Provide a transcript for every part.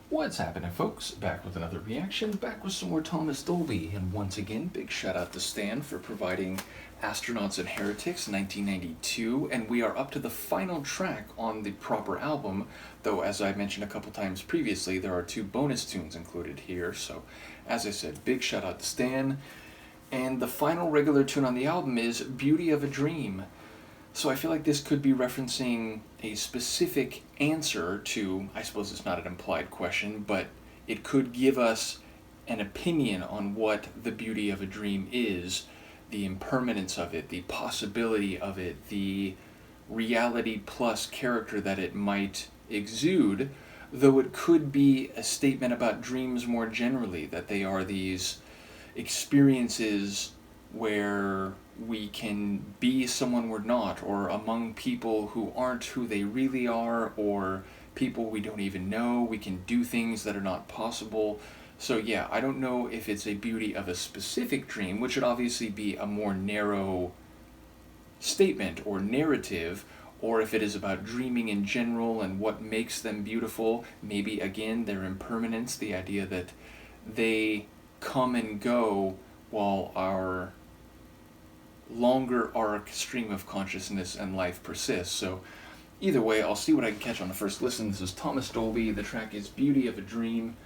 What's happening, folks? Back with another reaction, back with some more Thomas Dolby, and once again, big shout out to Stan for providing Astronauts Heretics 1992, and we are up to the final track on the proper album, though as I mentioned a couple times previously, there are two bonus tunes included here, so as I said, big shout out to Stan. And the final regular tune on the album is Beauty of a Dream. So I feel like this could be referencing a specific answer to, I suppose it's not an implied question, but it could give us an opinion on what the beauty of a dream is, the impermanence of it, the possibility of it, the reality plus character that it might exude, though it could be a statement about dreams more generally, that they are these experiences where we can be someone we're not, or among people who aren't who they really are, or people we don't even know. We can do things that are not possible. So yeah, I don't know if it's a beauty of a specific dream, which would obviously be a more narrow statement or narrative, or if it is about dreaming in general and what makes them beautiful. Maybe again, their impermanence, the idea that they come and go while our longer arc stream of consciousness and life persists. So either way, I'll see what I can catch on the first listen. This is Thomas Dolby. The track is Beauty of a Dream,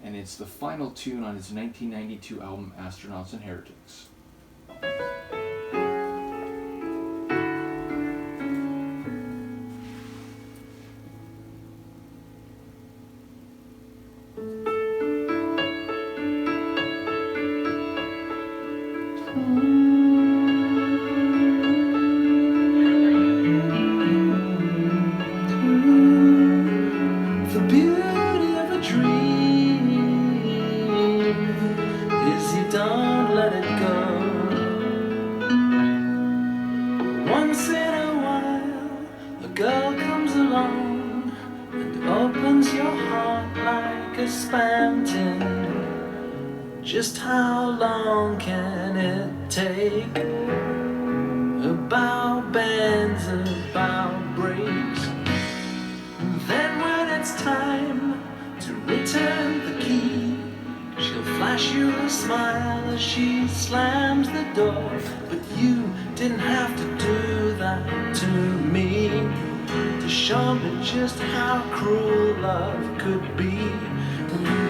and it's the final tune on his 1992 album Astronauts Heretics. Once in a while, a girl comes along and opens your heart like a spam tin. Just how long can it take? A bow bends, a bow breaks. And then when it's time to return the key, she'll flash you a smile as she slams the door. But you didn't have to do that to me, to show me just how cruel love could be.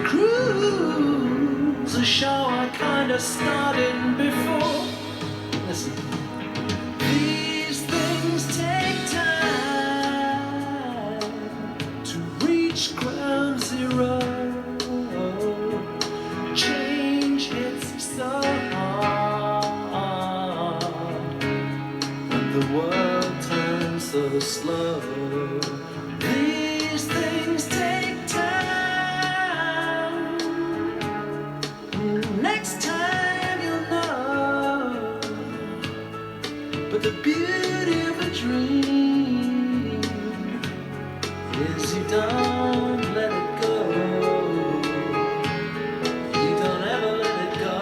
Cruel's a show I kinda started before. Listen. These things take time to reach ground zero. Change hits so hard, and the world turns so slow. These things take time. Next time you'll know. But the beauty of a dream is you don't let it go. You don't ever let it go.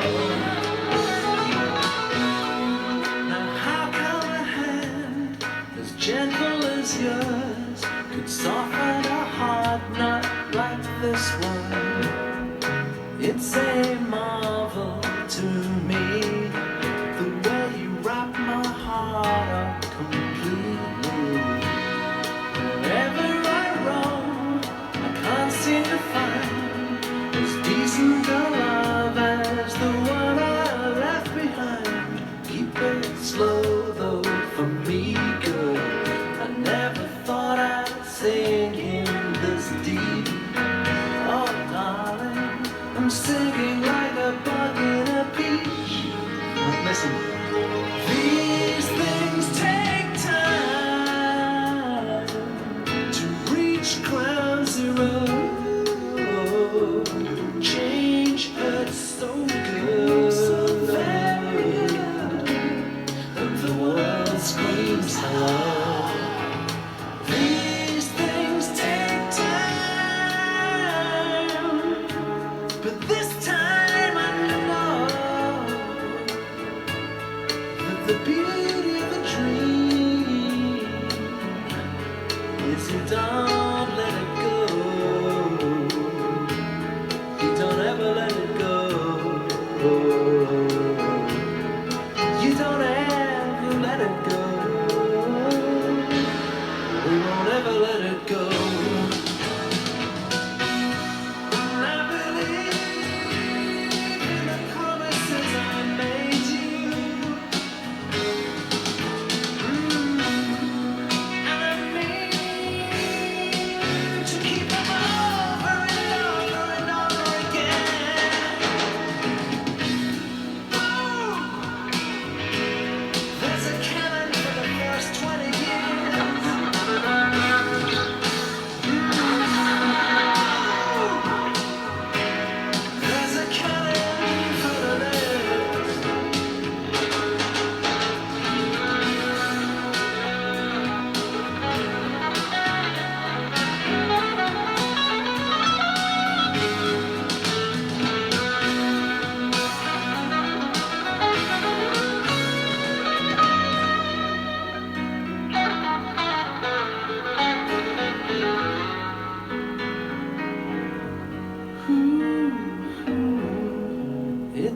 Now how come a hand as gentle as yours could soften a heart not like this one? It's a marvel to me, the way you wrap my heart up completely. Wherever I roam, I can't seem to find as decent a love as the one I left behind. Keep it slow though, for me good. I never thought I'd sink in this deep. Oh darling, I'm singing like a bug in a peach. Listen. These things take time to reach ground zero. Change hurts so good, so very good, and the world screams hello. These things take time, but this time I know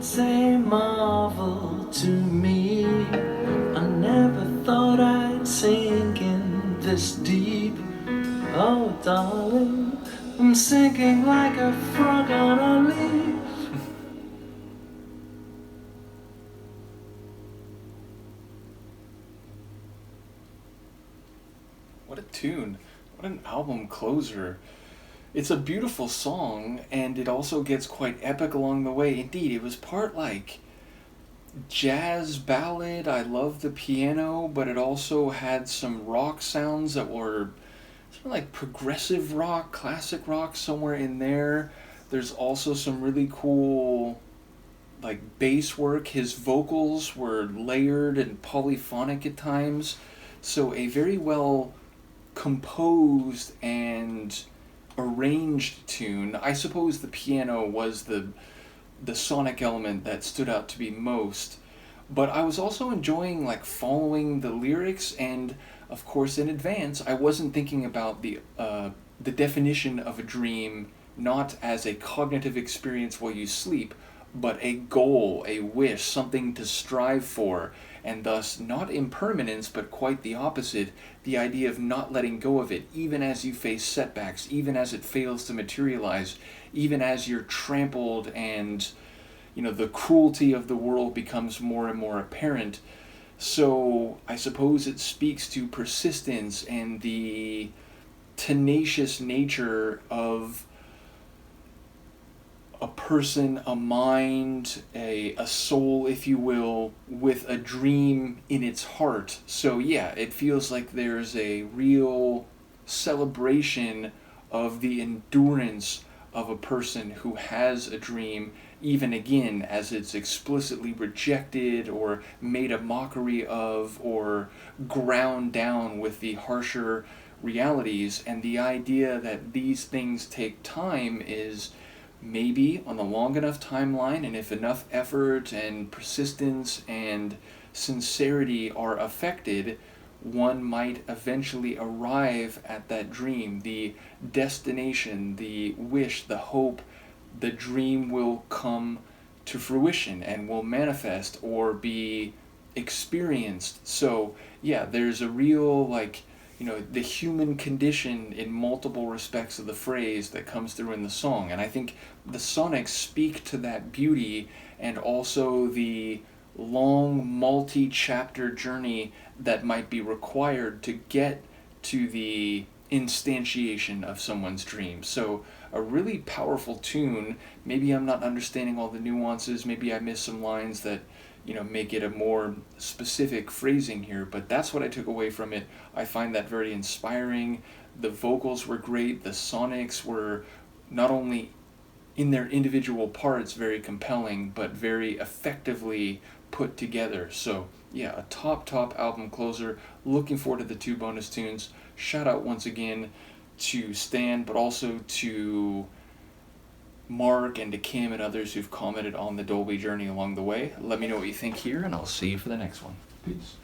it's a marvel to me. I never thought I'd sink in this deep. Oh, darling, I'm sinking like a frog on a leaf. What a tune. What an album closer. It's a beautiful song, and it also gets quite epic along the way. Indeed, it was part like jazz ballad. I love the piano, but it also had some rock sounds that were sort of like progressive rock, classic rock somewhere in there. There's also some really cool like bass work. His vocals were layered and polyphonic at times. So a very well composed and arranged tune. I suppose the piano was the sonic element that stood out to be most, but I was also enjoying like following the lyrics, and of course in advance I wasn't thinking about the definition of a dream not as a cognitive experience while you sleep, but a goal, a wish, something to strive for, and thus not impermanence, but quite the opposite, the idea of not letting go of it, even as you face setbacks, even as it fails to materialize, even as you're trampled and, you know, the cruelty of the world becomes more and more apparent. So I suppose it speaks to persistence and the tenacious nature of a person, a mind, a soul, if you will, with a dream in its heart. So yeah, it feels like there's a real celebration of the endurance of a person who has a dream, even again as it's explicitly rejected or made a mockery of or ground down with the harsher realities. And the idea that these things take time is maybe on a long enough timeline, and if enough effort and persistence and sincerity are affected, one might eventually arrive at that dream, the destination, the wish, the hope. The dream will come to fruition and will manifest or be experienced. So yeah, there's a real like, you know, the human condition in multiple respects of the phrase that comes through in the song. And I think the sonics speak to that beauty, and also the long multi-chapter journey that might be required to get to the instantiation of someone's dream. So a really powerful tune. Maybe I'm not understanding all the nuances, maybe I missed some lines that, you know, make it a more specific phrasing here, but that's what I took away from it. I find that very inspiring. The vocals were great, the sonics were not only in their individual parts very compelling, but very effectively put together. So yeah, a top album closer. Looking forward to the 2 bonus tunes. Shout out once again to Stan, but also to Mark and to Kim and others who've commented on the Dolby journey along the way. Let me know what you think here, and I'll see you for the next one. Peace.